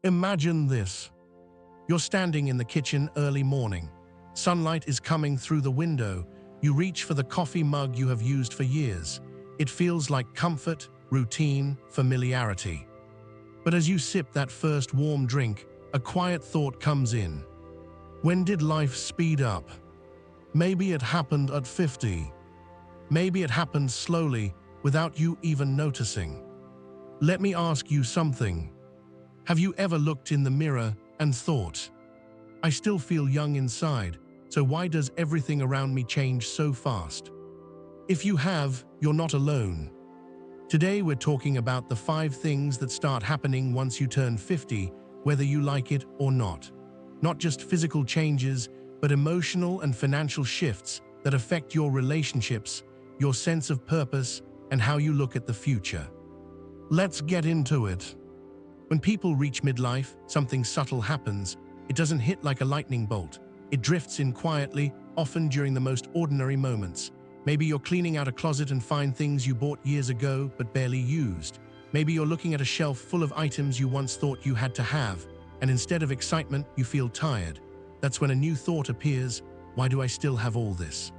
Imagine this. You're standing in the kitchen early morning. Sunlight is coming through the window. You reach for the coffee mug you have used for years. It feels like comfort, routine, familiarity. But as you sip that first warm drink, a quiet thought comes in. When did life speed up? Maybe it happened at 50. Maybe it happened slowly, without you even noticing. Let me ask you something. Have you ever looked in the mirror and thought, I still feel young inside, so why does everything around me change so fast? If you have, you're not alone. Today we're talking about the 5 things that start happening once you turn 50, whether you like it or not. Not just physical changes, but emotional and financial shifts that affect your relationships, your sense of purpose, and how you look at the future. Let's get into it. When people reach midlife, something subtle happens. It doesn't hit like a lightning bolt. It drifts in quietly, often during the most ordinary moments. Maybe you're cleaning out a closet and find things you bought years ago but barely used. Maybe you're looking at a shelf full of items you once thought you had to have, and instead of excitement, you feel tired. That's when a new thought appears: why do I still have all this?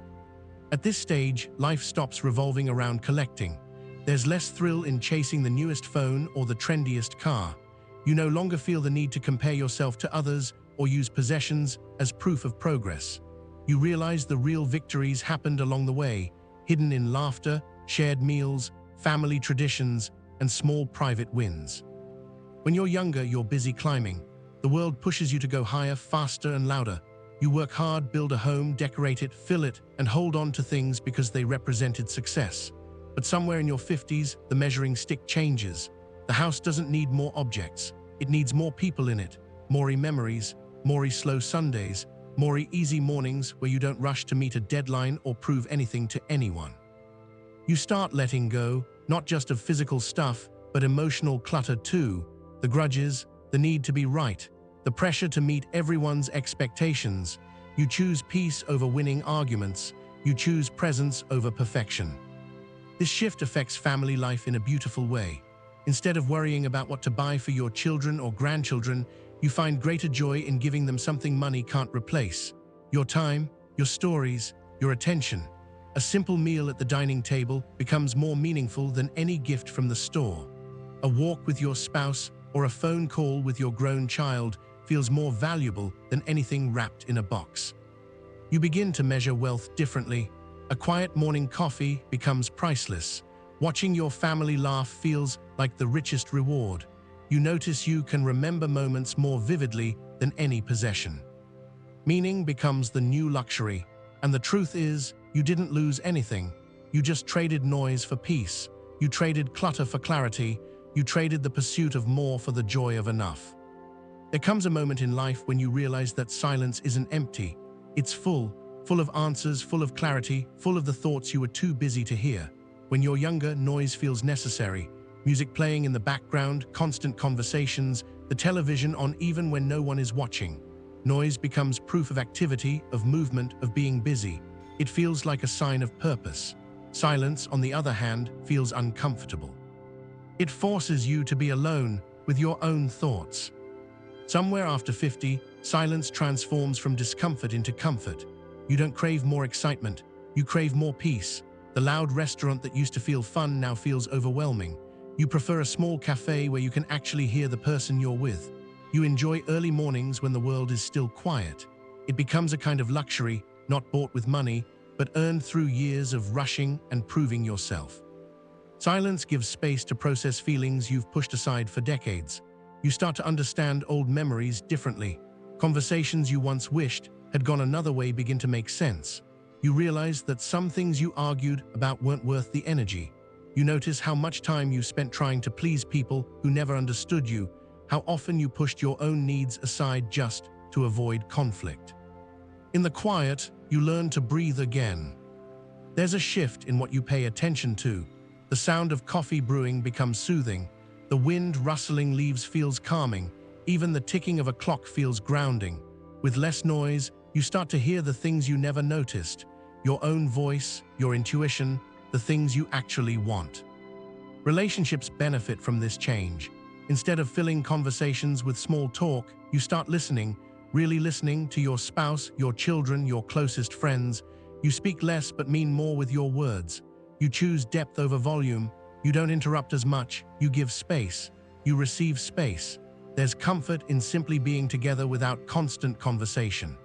At this stage, life stops revolving around collecting. There's less thrill in chasing the newest phone or the trendiest car. You no longer feel the need to compare yourself to others or use possessions as proof of progress. You realize the real victories happened along the way, hidden in laughter, shared meals, family traditions, and small private wins. When you're younger, you're busy climbing. The world pushes you to go higher, faster, and louder. You work hard, build a home, decorate it, fill it, and hold on to things because they represented success. But somewhere in your 50s, the measuring stick changes. The house doesn't need more objects. It needs more people in it, more memories, more slow Sundays, more easy mornings where you don't rush to meet a deadline or prove anything to anyone. You start letting go, not just of physical stuff, but emotional clutter too. The grudges, the need to be right, the pressure to meet everyone's expectations. You choose peace over winning arguments. You choose presence over perfection. This shift affects family life in a beautiful way. Instead of worrying about what to buy for your children or grandchildren, you find greater joy in giving them something money can't replace: your time, your stories, your attention. A simple meal at the dining table becomes more meaningful than any gift from the store. A walk with your spouse or a phone call with your grown child feels more valuable than anything wrapped in a box. You begin to measure wealth differently. A quiet morning coffee becomes priceless. Watching your family laugh feels like the richest reward. You notice you can remember moments more vividly than any possession. Meaning becomes the new luxury, and the truth is, you didn't lose anything. You just traded noise for peace. You traded clutter for clarity. You traded the pursuit of more for the joy of enough. There comes a moment in life when you realize that silence isn't empty. It's full of answers, full of clarity, full of the thoughts you were too busy to hear. When you're younger, noise feels necessary. Music playing in the background, constant conversations, the television on even when no one is watching. Noise becomes proof of activity, of movement, of being busy. It feels like a sign of purpose. Silence, on the other hand, feels uncomfortable. It forces you to be alone with your own thoughts. Somewhere after 50, silence transforms from discomfort into comfort. You don't crave more excitement, you crave more peace. The loud restaurant that used to feel fun now feels overwhelming. You prefer a small cafe where you can actually hear the person you're with. You enjoy early mornings when the world is still quiet. It becomes a kind of luxury, not bought with money, but earned through years of rushing and proving yourself. Silence gives space to process feelings you've pushed aside for decades. You start to understand old memories differently. Conversations you once wished had gone another way begin to make sense. You realize that some things you argued about weren't worth the energy. You notice how much time you spent trying to please people who never understood you, how often you pushed your own needs aside just to avoid conflict. In the quiet, you learn to breathe again. There's a shift in what you pay attention to. The sound of coffee brewing becomes soothing. The wind rustling leaves feels calming. Even the ticking of a clock feels grounding. With less noise, you start to hear the things you never noticed. Your own voice, your intuition, the things you actually want. Relationships benefit from this change. Instead of filling conversations with small talk, you start listening, really listening to your spouse, your children, your closest friends. You speak less but mean more with your words. You choose depth over volume. You don't interrupt as much. You give space. You receive space. There's comfort in simply being together without constant conversation.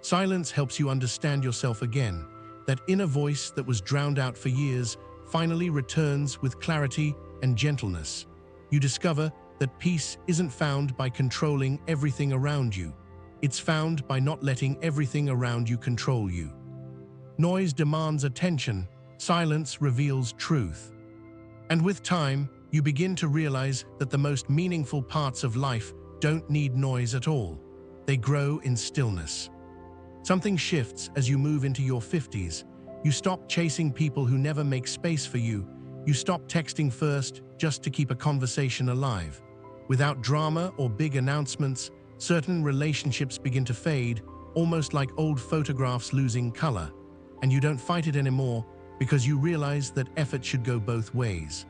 Silence helps you understand yourself again. That inner voice that was drowned out for years finally returns with clarity and gentleness. You discover that peace isn't found by controlling everything around you. It's found by not letting everything around you control you. Noise demands attention. Silence reveals truth. And with time, you begin to realize that the most meaningful parts of life don't need noise at all. They grow in stillness. Something shifts as you move into your 50s. You stop chasing people who never make space for you. You stop texting first just to keep a conversation alive. Without drama or big announcements, certain relationships begin to fade, almost like old photographs losing color. And you don't fight it anymore because you realize that effort should go both ways.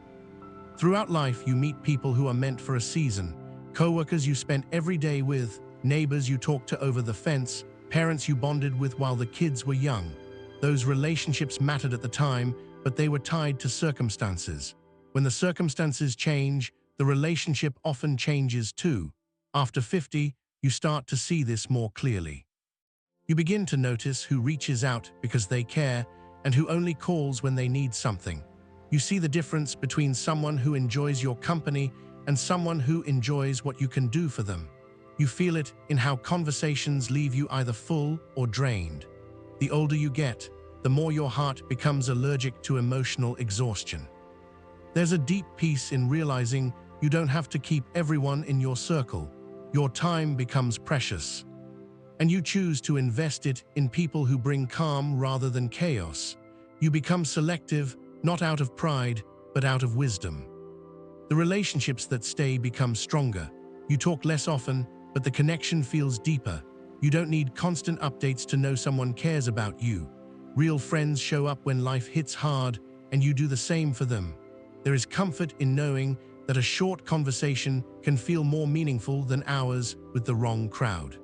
Throughout life, you meet people who are meant for a season. Co-workers you spent every day with, neighbors you talked to over the fence, parents you bonded with while the kids were young. Those relationships mattered at the time, but they were tied to circumstances. When the circumstances change, the relationship often changes too. After 50, you start to see this more clearly. You begin to notice who reaches out because they care and who only calls when they need something. You see the difference between someone who enjoys your company and someone who enjoys what you can do for them. You feel it in how conversations leave you either full or drained. The older you get, the more your heart becomes allergic to emotional exhaustion. There's a deep peace in realizing you don't have to keep everyone in your circle. Your time becomes precious. And you choose to invest it in people who bring calm rather than chaos. You become selective, not out of pride, but out of wisdom. The relationships that stay become stronger. You talk less often, but the connection feels deeper. You don't need constant updates to know someone cares about you. Real friends show up when life hits hard, and you do the same for them. There is comfort in knowing that a short conversation can feel more meaningful than hours with the wrong crowd.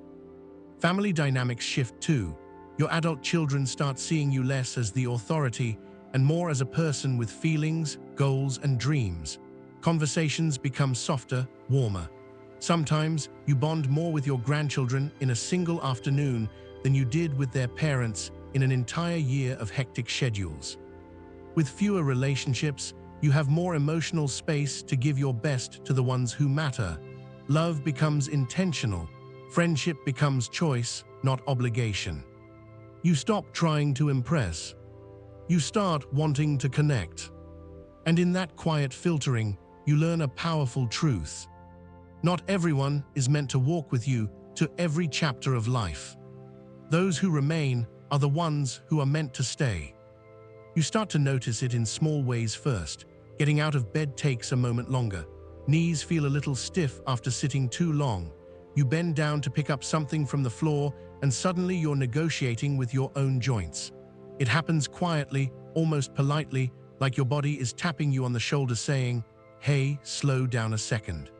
Family dynamics shift too. Your adult children start seeing you less as the authority and more as a person with feelings, goals, and dreams. Conversations become softer, warmer. Sometimes you bond more with your grandchildren in a single afternoon than you did with their parents in an entire year of hectic schedules. With fewer relationships, you have more emotional space to give your best to the ones who matter. Love becomes intentional. Friendship becomes choice, not obligation. You stop trying to impress. You start wanting to connect. And in that quiet filtering, you learn a powerful truth. Not everyone is meant to walk with you to every chapter of life. Those who remain are the ones who are meant to stay. You start to notice it in small ways first. Getting out of bed takes a moment longer. Knees feel a little stiff after sitting too long. You bend down to pick up something from the floor, and suddenly you're negotiating with your own joints. It happens quietly, almost politely, like your body is tapping you on the shoulder saying, "Hey, slow down a second."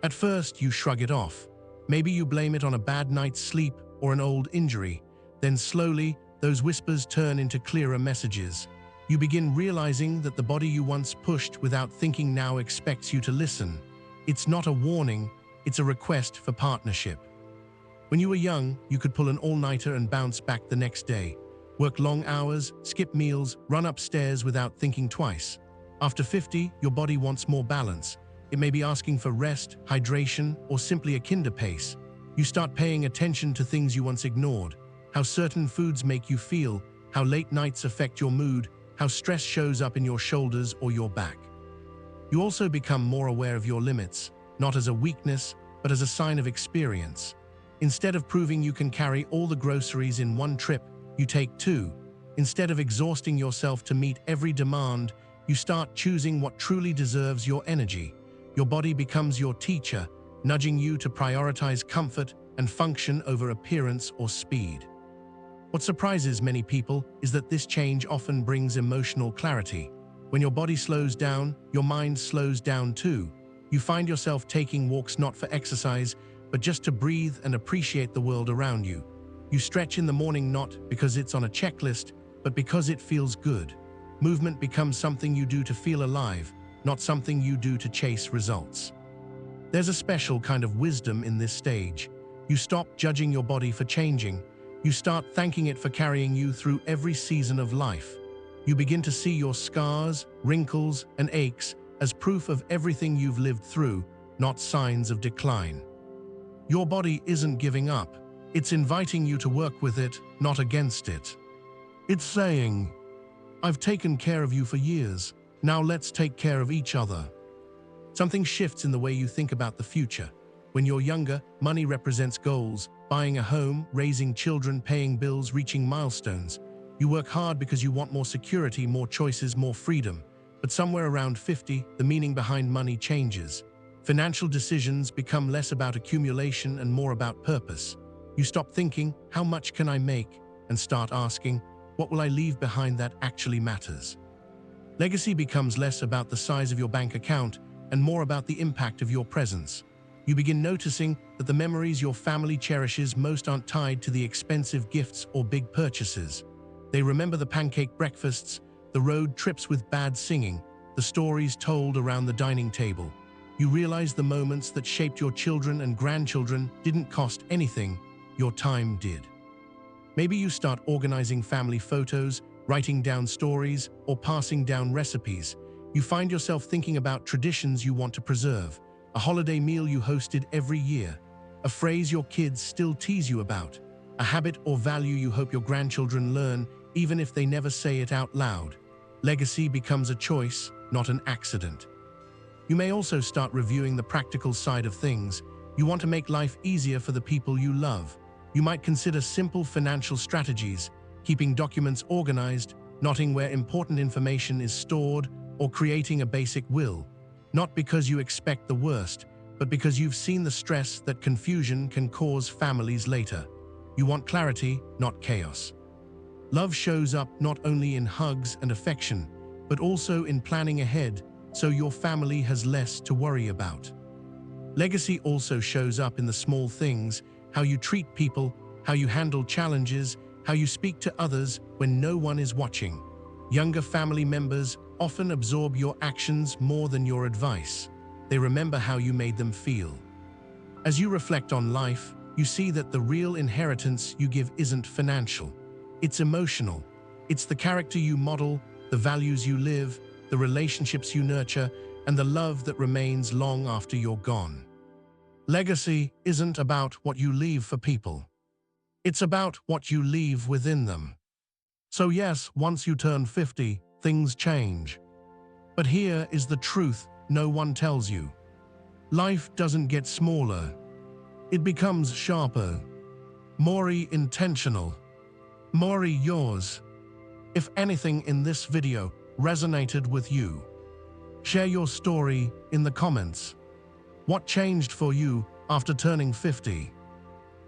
At first, you shrug it off. Maybe you blame it on a bad night's sleep or an old injury. Then slowly, those whispers turn into clearer messages. You begin realizing that the body you once pushed without thinking now expects you to listen. It's not a warning, it's a request for partnership. When you were young, you could pull an all-nighter and bounce back the next day. Work long hours, skip meals, run upstairs without thinking twice. After 50, your body wants more balance. It may be asking for rest, hydration, or simply a kinder pace. You start paying attention to things you once ignored. How certain foods make you feel, how late nights affect your mood, how stress shows up in your shoulders or your back. You also become more aware of your limits, not as a weakness, but as a sign of experience. Instead of proving you can carry all the groceries in one trip, you take two. Instead of exhausting yourself to meet every demand, you start choosing what truly deserves your energy. Your body becomes your teacher, nudging you to prioritize comfort and function over appearance or speed. What surprises many people is that this change often brings emotional clarity. When your body slows down, your mind slows down too. You find yourself taking walks not for exercise, but just to breathe and appreciate the world around you. You stretch in the morning not because it's on a checklist, but because it feels good. Movement becomes something you do to feel alive, not something you do to chase results. There's a special kind of wisdom in this stage. You stop judging your body for changing. You start thanking it for carrying you through every season of life. You begin to see your scars, wrinkles, and aches as proof of everything you've lived through, not signs of decline. Your body isn't giving up. It's inviting you to work with it, not against it. It's saying, "I've taken care of you for years. Now let's take care of each other." Something shifts in the way you think about the future. When you're younger, money represents goals, buying a home, raising children, paying bills, reaching milestones. You work hard because you want more security, more choices, more freedom. But somewhere around 50, the meaning behind money changes. Financial decisions become less about accumulation and more about purpose. You stop thinking, "How much can I make?" and start asking, "What will I leave behind that actually matters?" Legacy becomes less about the size of your bank account and more about the impact of your presence. You begin noticing that the memories your family cherishes most aren't tied to the expensive gifts or big purchases. They remember the pancake breakfasts, the road trips with bad singing, the stories told around the dining table. You realize the moments that shaped your children and grandchildren didn't cost anything, your time did. Maybe you start organizing family photos, writing down stories, or passing down recipes. You find yourself thinking about traditions you want to preserve, a holiday meal you hosted every year, a phrase your kids still tease you about, a habit or value you hope your grandchildren learn even if they never say it out loud. Legacy becomes a choice, not an accident. You may also start reviewing the practical side of things. You want to make life easier for the people you love. You might consider simple financial strategies, keeping documents organized, noting where important information is stored, or creating a basic will. Not because you expect the worst, but because you've seen the stress that confusion can cause families later. You want clarity, not chaos. Love shows up not only in hugs and affection, but also in planning ahead so your family has less to worry about. Legacy also shows up in the small things, how you treat people, how you handle challenges, how you speak to others when no one is watching. Younger family members often absorb your actions more than your advice. They remember how you made them feel. As you reflect on life, you see that the real inheritance you give isn't financial. It's emotional. It's the character you model, the values you live, the relationships you nurture, and the love that remains long after you're gone. Legacy isn't about what you leave for people. It's about what you leave within them. So yes, once you turn 50, things change. But here is the truth no one tells you. Life doesn't get smaller. It becomes sharper, more intentional, more yours. If anything in this video resonated with you, share your story in the comments. What changed for you after turning 50?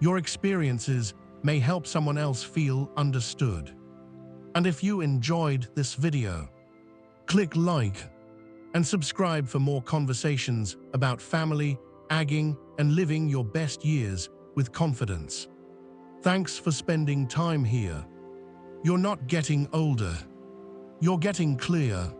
Your experiences may help someone else feel understood. And if you enjoyed this video, click like and subscribe for more conversations about family, aging, and living your best years with confidence. Thanks for spending time here. You're not getting older. You're getting clear.